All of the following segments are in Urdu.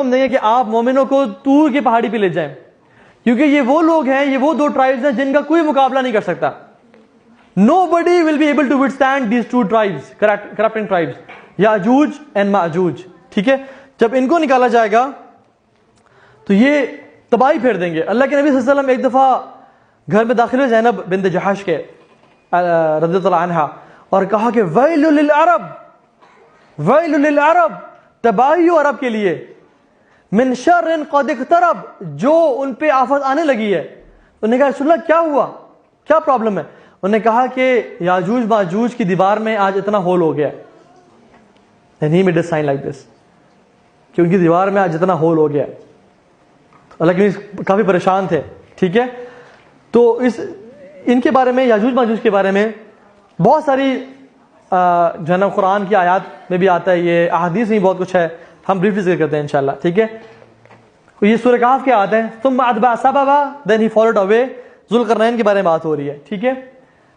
دیں گے کہ آپ مومنوں کو طور کی پہاڑی پہ لے جائیں، کیونکہ یہ وہ لوگ ہیں، یہ وہ دو ٹرائبز ہیں جن کا کوئی مقابلہ نہیں کر سکتا. Nobody will be able to withstand these two tribes, corrupting tribes, Yajuj and ماجوج. ٹھیک ہے، جب ان کو نکالا جائے گا تو یہ تباہی پھیر دیں گے. اللہ کے نبی صلی اللہ علیہ وسلم ایک دفعہ گھر میں داخل ہوئے زینب بنت جحش کے رضی اللہ عنہا، اور کہا کہ ویل للعرب، ویل للعرب، تباہی ہو عرب کے لیے، من شر قد اقترب، جو ان پہ آفت آنے لگی ہے. انہوں نے کہا رسول اللہ کیا ہوا، کیا پرابلم ہے؟ انہوں نے کہا کہ یاجوج ماجوج کی دیوار میں آج اتنا ہول ہو گیا. And he made a sign like this کہ ان کی دیوار میں آج اتنا ہول ہو گیا. اللہ کے نبی کافی پریشان تھے. ٹھیک ہے، تو ان کے بارے میں، یاجوج ماجوج کے بارے میں بہت ساری جو ہے نا قرآن کی آیات میں بھی آتا ہے، یہ احادیث میں بہت کچھ ہے، ہم بریفلی ذکر کرتے ہیں انشاءاللہ. ٹھیک ہے، یہ سورہ کہف کے آیات ہیں. ثم اتبع سببا، then he followed away. Zulqarnain کے بارے میں بات ہو رہی ہے. ٹھیک ہے،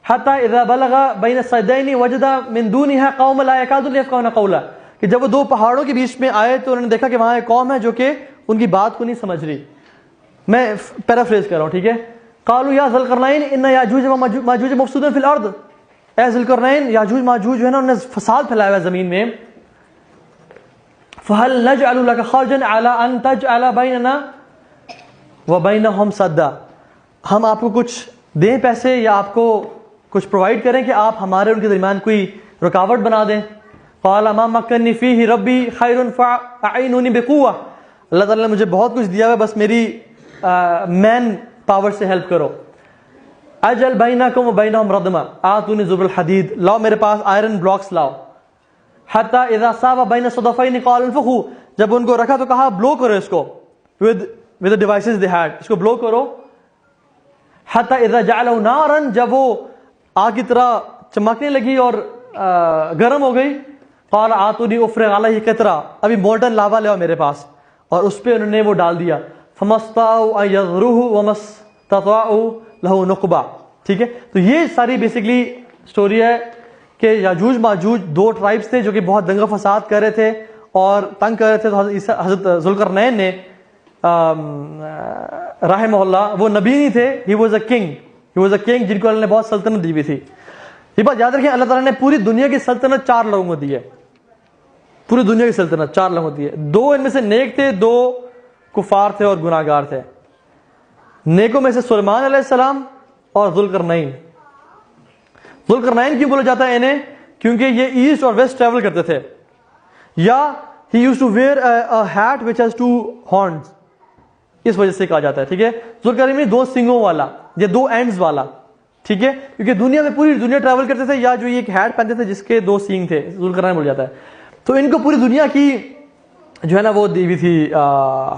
حتی اذا بلغ بین السدین وجد من دونها قوم لا يكادون يفقهون قولا، کہ جب وہ دو پہاڑوں کے بیچ میں آئے تو انہوں نے دیکھا کہ وہاں ایک قوم ہے جو کہ ان کی بات کو نہیں سمجھ رہی. میں پیرافریز کر رہا ہوں. ٹھیک ہے، قالوا یا ذوالقرنین ان یاجوج وماجوج مفسدون فی الارض، اے ذوالقرنین، یاجوج ماجوج جو ہے نا انہوں نے فساد پھیلایا ہوا ہے زمین میں. فهل نجعل لك خرجا على ان تجعل بيننا وبينهم سدا، ہم آپ کو کچھ دیں پیسے یا آپ کو کچھ پرووائڈ کریں کہ آپ ہمارے ان کے درمیان کوئی رکاوٹ بنا دیں. قال ما مكنني فيه ربي خير فاعينوني بقوه، اللہ تعالیٰ نے مجھے بہت کچھ دیا ہے، بس میری مین پاور سے ہیلپ کرو. اجل بینکم وبینہم ردما آتونی زبر الحدید، لاؤ میرے پاس آئرن بلاکس لاؤ. حتی اذا ساوا بین الصدفین قال انفخوا، جب ان کو رکھا تو کہا بلو کرو اس کو with the devices they had، اس کو بلو کرو. حتی اذا جعلوا نارا، جب وہ آگ کی طرح چمکنے لگی اور گرم ہو گئی، قال آتونی افرغ علیہ قطرہ، ابھی مولٹن لاوا لے آؤ میرے پاس، اور اس پہ انہوں نے وہ ڈال دیا. فما استطاعوا ان یظہروہ وما استطاعوا لہ نقبا. ٹھیک ہے، تو یہ ساری بیسکلی سٹوری ہے کہ یاجوج ماجوج دو ٹرائبس تھے جو کہ بہت دنگا فساد کر رہے تھے اور تنگ کر رہے تھے. تو حضرت ذوالقرنین نے رحمہ اللہ، وہ نبی نہیں تھے، ہی واز اے کنگ جن کو اللہ نے بہت سلطنت دی ہوئی تھی. یہ بات یاد رکھیں، اللہ تعالیٰ نے پوری دنیا کی سلطنت 4 لوگوں کو دی ہے. پوری دنیا کی سلطنت 4 لوگوں کو دی ہے. 2 ان میں سے نیک تھے، 2 کفار تھے اور گناہ گار تھے. نیکوں میں سے سلیمان علیہ السلام اور ذوالقرنین. ذوالقرنین کیوں بولا جاتا ہے انہیں؟ کیونکہ یہ ایسٹ اور ویسٹ ٹریول کرتے تھے. یا he used to wear a hat which has 2 horns، اس وجہ سے کہا جاتا ہے. ٹھیک ہے، ذوالقرنین 2 سنگوں والا یا 2 اینڈز والا. ٹھیک ہے، کیونکہ دنیا میں پوری دنیا ٹریول کرتے تھے، یا جو یہ ایک ہیٹ پہنتے تھے جس کے 2 سینگ تھے، ذوالقرنین بول جاتا ہے. تو ان کو پوری دنیا کی جو ہے نا وہ دی ہوئی تھی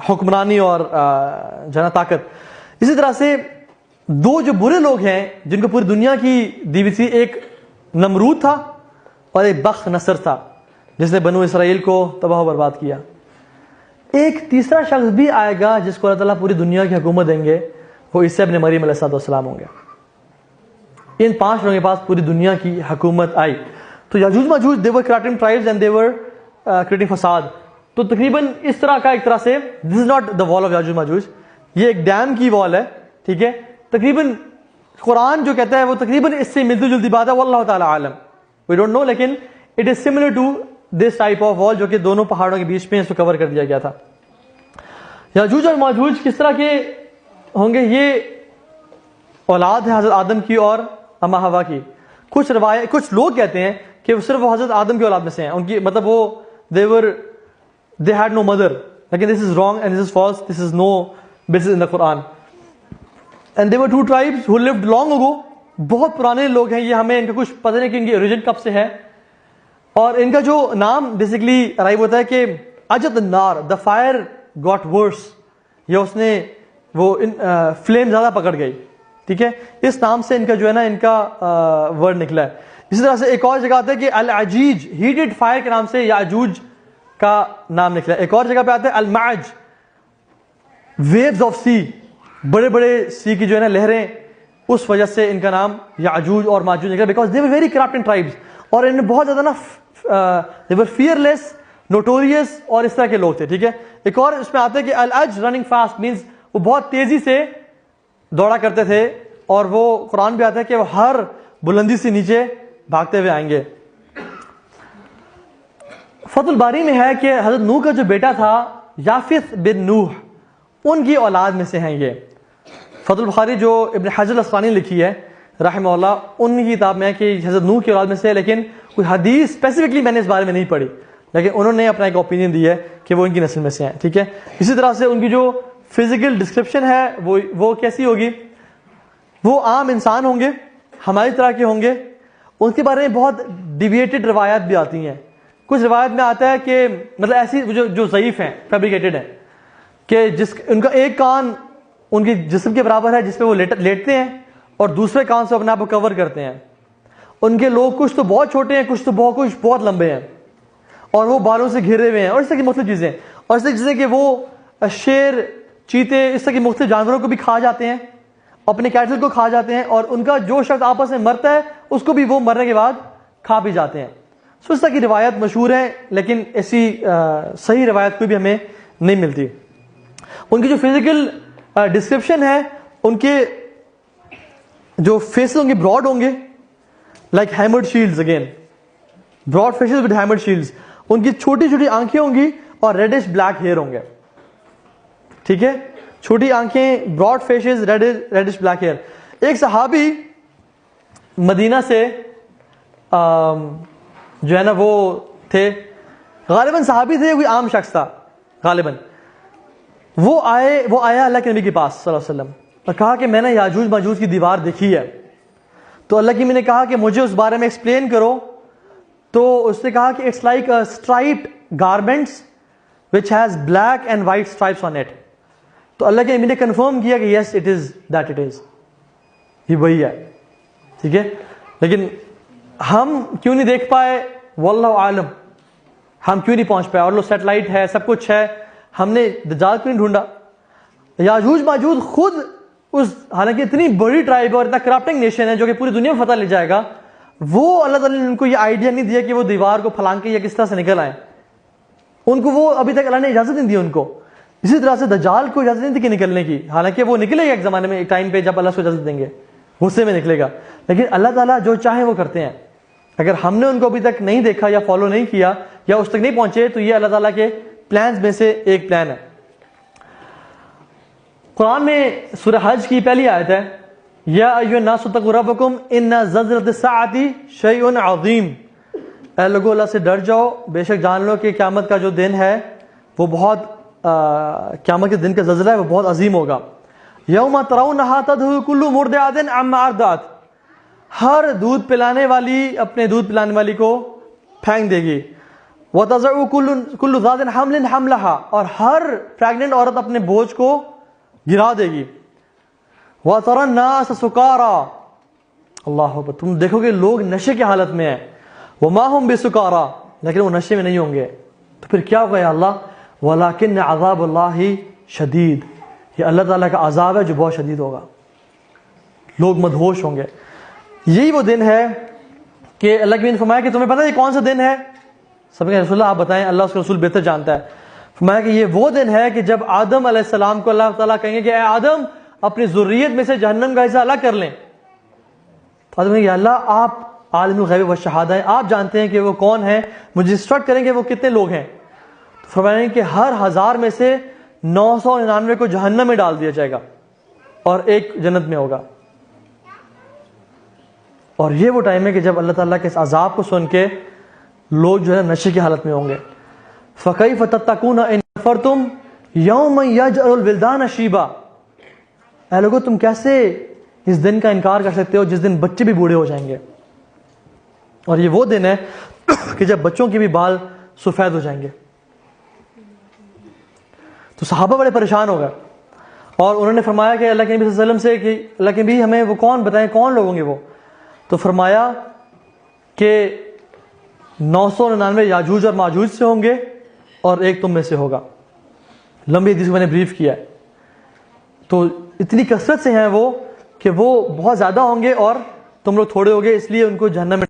حکمرانی اور جو ہے نا طاقت. اسی طرح سے 2 جو برے لوگ ہیں جن کو پوری دنیا کی دی ہوئی تھی، ایک نمرود تھا اور ایک بخت نصر تھا جس نے بنو اسرائیل کو تباہ و برباد کیا. ایک تیسرا شخص بھی آئے گا جس کو اللہ تعالیٰ پوری دنیا کی حکومت دیں گے، وہ عیسی ابن مریم علیہ السلام ہوں گے. ان 5 لوگوں کے پاس پوری دنیا کی حکومت آئی. تو یاجوج ماجوج they were creating tribes and they were creating فساد. تو تقریباً اس طرح کا ایک طرح سے this is not the wall of یاجوج ماجوج، یہ ایک ڈیم کی وال ہے. ٹھیک ہے، تقریباً قرآن جو کہتا ہے وہ تقریباً اس سے ملتی جلتی بات ہے، واللہ تعالیٰ عالم، we don't know، لیکن it is similar to this type of wall جو کہ دونوں پہاڑوں کے بیچ میں اس کو کور کر دیا گیا تھا. یاجوج اور ماجوج کس طرح کے ہوں گے؟ یہ اولاد ہے حضرت آدم کی اور اما حوا کی. کچھ لوگ کہتے ہیں کہ صرف وہ حضرت آدم کی اولاد میں سے ہیں، ان کی مطلب وہ they had no mother، لیکن this is wrong and this is false، this is no basis in the Quran. And there were 2 tribes who lived long ago، بہت پرانے لوگ ہیں یہ، ہمیں ان کا کچھ پتہ نہیں کہ ان کی اوریجن کب سے ہے. اور ان کا جو نام بیسکلی رائب ہوتا ہے کہ اجد النار، the fire got worse، یا اس نے وہ فلیم زیادہ پکڑ گئی. ٹھیک ہے، اس نام سے ان کا جو ہے نا ان کا ورڈ نکلا ہے. اسی طرح سے ایک اور جگہ آتا ہے کہ العجیج، ہیٹڈ فائر کے نام سے یاجوج کا نام نکلا ہے. ایک اور جگہ پہ آتا ہے المعج، ویوز آف سی، بڑے بڑے سی کی جو ہے نا لہریں، اس وجہ سے ان کا نام یاجوج اور ماجوج نکلا، because they were very corrupting tribes. اور ان بہت زیادہ نا they were fearless نوٹوریس اور اس طرح کے لوگ تھے. ٹھیک ہے, ایک اور اس میں آتا ہے کہ الج رننگ فاسٹ مینس وہ بہت تیزی سے دوڑا کرتے تھے, اور وہ قرآن بھی آتا ہے کہ وہ ہر بلندی سے نیچے بھاگتے ہوئے آئیں گے. فتح الباری میں ہے کہ حضرت نوح کا جو بیٹا تھا یافث بن نوح, ان کی اولاد میں سے ہیں یہ. فتح الباری جو ابن حجر الاسقلانی نے لکھی ہے رحمہ اللہ, ان کی کتاب میں ہے کہ حضرت نوح کی اولاد میں سے ہے, لیکن کوئی حدیث اسپیسیفکلی میں نے اس بارے میں نہیں پڑھی, لیکن انہوں نے اپنا ایک اوپینین دی ہے کہ وہ ان کی نسل میں سے ہیں. ٹھیک ہے, اسی طرح سے ان کی جو فزیکل ڈسکرپشن ہے وہ کیسی ہوگی, وہ عام انسان ہوں گے, ہماری طرح کے ہوں گے. ان کے بارے میں بہت ڈیویٹڈ روایات بھی آتی ہیں. کچھ روایت میں آتا ہے کہ مطلب ایسی جو ضعیف ہیں, فیبریکیٹڈ ہیں, کہ ان کا ایک کان ان کے جسم کے برابر ہے جس پہ وہ لیٹتے ہیں, اور دوسرے کان سے اپنے آپ کو کور کرتے ہیں. ان کے لوگ کچھ تو بہت چھوٹے ہیں, کچھ بہت لمبے ہیں, اور وہ بالوں سے گھرے ہوئے ہیں, اور اس طرح کی مختلف چیزیں. اور اس طرح چیزیں کہ وہ شیر, چیتے, اس طرح کے مختلف جانوروں کو بھی کھا جاتے ہیں, اپنے کیٹل کو کھا جاتے ہیں, اور ان کا جو شخص آپس میں مرتا ہے اس کو بھی وہ مرنے کے بعد کھا بھی جاتے ہیں. اس طرح کی روایت مشہور ہے, لیکن ایسی صحیح روایت کوئی بھی ہمیں نہیں ملتی. ان کی جو فزیکل ڈسکرپشن ہے, ان کے جو فیسز ہوں گے براڈ ہوں گے, like hammered shields, again broad faces with hammered shields. ان کی چھوٹی چھوٹی آنکھیں ہوں گی اور ریڈش بلیک ہیئر ہوں گے. ٹھیک ہے, چھوٹی آنکھیں, broad faces, reddish black hair. ایک صحابی مدینہ سے جو ہے نا وہ تھے, غالباً صحابی تھے, کوئی عام شخص تھا غالباً. وہ آیا اللہ کے نبی کے پاس صلی اللہ علیہ وسلم اور کہا کہ میں نے یاجوج ماجوج کی دیوار دیکھی ہے. تو اللہ کی میں نے کہا کہ مجھے اس بارے میں ایکسپلین کرو. تو اس نے کہا کہ it's like striped garments which has black and white stripes on it. تو اللہ کے نبی نے کنفرم کیا کہ yes it is that, it is, یہ وہی ہے. ٹھیک ہے, لیکن ہم کیوں نہیں دیکھ پائے, واللہ عالم, ہم کیوں نہیں پہنچ پائے. اور لو سیٹلائٹ ہے, سب کچھ ہے, ہم نے دجال کیوں نہیں ڈھونڈا. یاجوج ماجوج خود حالانکہ اتنی بڑی ٹرائب اور اتنا کرپٹنگ نیشن ہے جو کہ پوری دنیا میں فتح لے جائے گا, وہ اللہ تعالیٰ نے ان کو یہ آئیڈیا نہیں دیا کہ وہ دیوار کو پھلانگ کے یا کس طرح سے نکل آئے. ان کو وہ ابھی تک اللہ نے اجازت نہیں دی ان کو. اسی طرح سے دجال کو اجازت نہیں دی کہ نکلنے کی, حالانکہ وہ نکلے گا ایک زمانے میں, ایک ٹائم پہ جب اللہ اس کو اجازت دیں گے, غصے میں نکلے گا. لیکن اللہ تعالیٰ جو چاہیں وہ کرتے ہیں. اگر ہم نے ان کو ابھی تک نہیں دیکھا یا فالو نہیں کیا یا اس تک نہیں پہنچے, تو یہ اللہ تعالیٰ کے پلانز میں سے ایک پلان ہے. قرآن میں سورہ حج کی پہلی آیت ہے, یا ایھا الناس اتقوا ربکم ان زلزلۃ الساعۃ شیء عظیم. اے لوگو اللہ سے ڈر جاؤ, بے شک جان لو کہ قیامت کا جو دن ہے وہ بہت قیامت کے دن کا زلزلہ ہے وہ بہت عظیم ہوگا. یوم ترونھا تذہل کل مرضعۃ عما ارضعت, ہر دودھ پلانے والی اپنے دودھ پلانے والی کو پھینک دے گی. وتضع کل ذات حمل حملها, اور ہر پریگننٹ عورت اپنے بوجھ کو گرا دے گی. وترى الناس سکارى, اللہ اکبر, تم دیکھو گے لوگ نشے کی حالت میں ہیں. وما هم بسکارى, لیکن وہ نشے میں نہیں ہوں گے. تو پھر کیا ہوگا یا اللہ, ولکن عذاب اللہ شدید, یہ اللہ تعالیٰ کا عذاب ہے جو بہت شدید ہوگا, لوگ مدہوش ہوں گے. یہی وہ دن ہے کہ اللہ کے نے فرمایا کہ تمہیں پتہ ہے یہ کون سا دن ہے. سب کے رسول اللہ آپ بتائیں, اللہ اس کا رسول بہتر جانتا ہے. فرمایا کہ یہ وہ دن ہے کہ جب آدم علیہ السلام کو اللہ تعالیٰ کہیں گے کہ اے آدم اپنی ذریت میں سے جہنم کا حصہ الگ کر لیں. تو آدم کہیں گے اللہ آپ عالم الغیب والشہادہ ہیں, آپ جانتے ہیں کہ وہ کون ہیں, مجھے انسٹرکٹ کریں کہ وہ کتنے لوگ ہیں. تو فرمایا کہ ہر 1000 میں سے 999 کو جہنم میں ڈال دیا جائے گا اور ایک جنت میں ہوگا. اور یہ وہ ٹائم ہے کہ جب اللہ تعالیٰ کے اس عذاب کو سن کے لوگ جو ہے نشے کی حالت میں ہوں گے. فَكَيْفَ تَتَّقُونَ إِن كَفَرْتُمْ يَوْمًا يَجْعَلُ الْوِلْدَانَ شِيبًا, اے لوگو تم کیسے اس دن کا انکار کر سکتے ہو جس دن بچے بھی بوڑھے ہو جائیں گے. اور یہ وہ دن ہے کہ جب بچوں کے بھی بال سفید ہو جائیں گے. تو صحابہ بڑے پریشان ہو گئے اور انہوں نے فرمایا کہ اللہ کے نبی صلی اللہ علیہ وسلم سے کہ اللہ کے نبی ہمیں وہ کون بتائیں, کون لوگ ہوں گے وہ. تو فرمایا کہ 999 یاجوج اور ماجوج سے ہوں گے اور ایک تم میں سے ہوگا. لمبی حدیث کو میں نے بریف کیا ہے. تو اتنی کثرت سے ہیں وہ کہ وہ بہت زیادہ ہوں گے اور تم لوگ تھوڑے ہوگے, اس لیے ان کو جہنم میں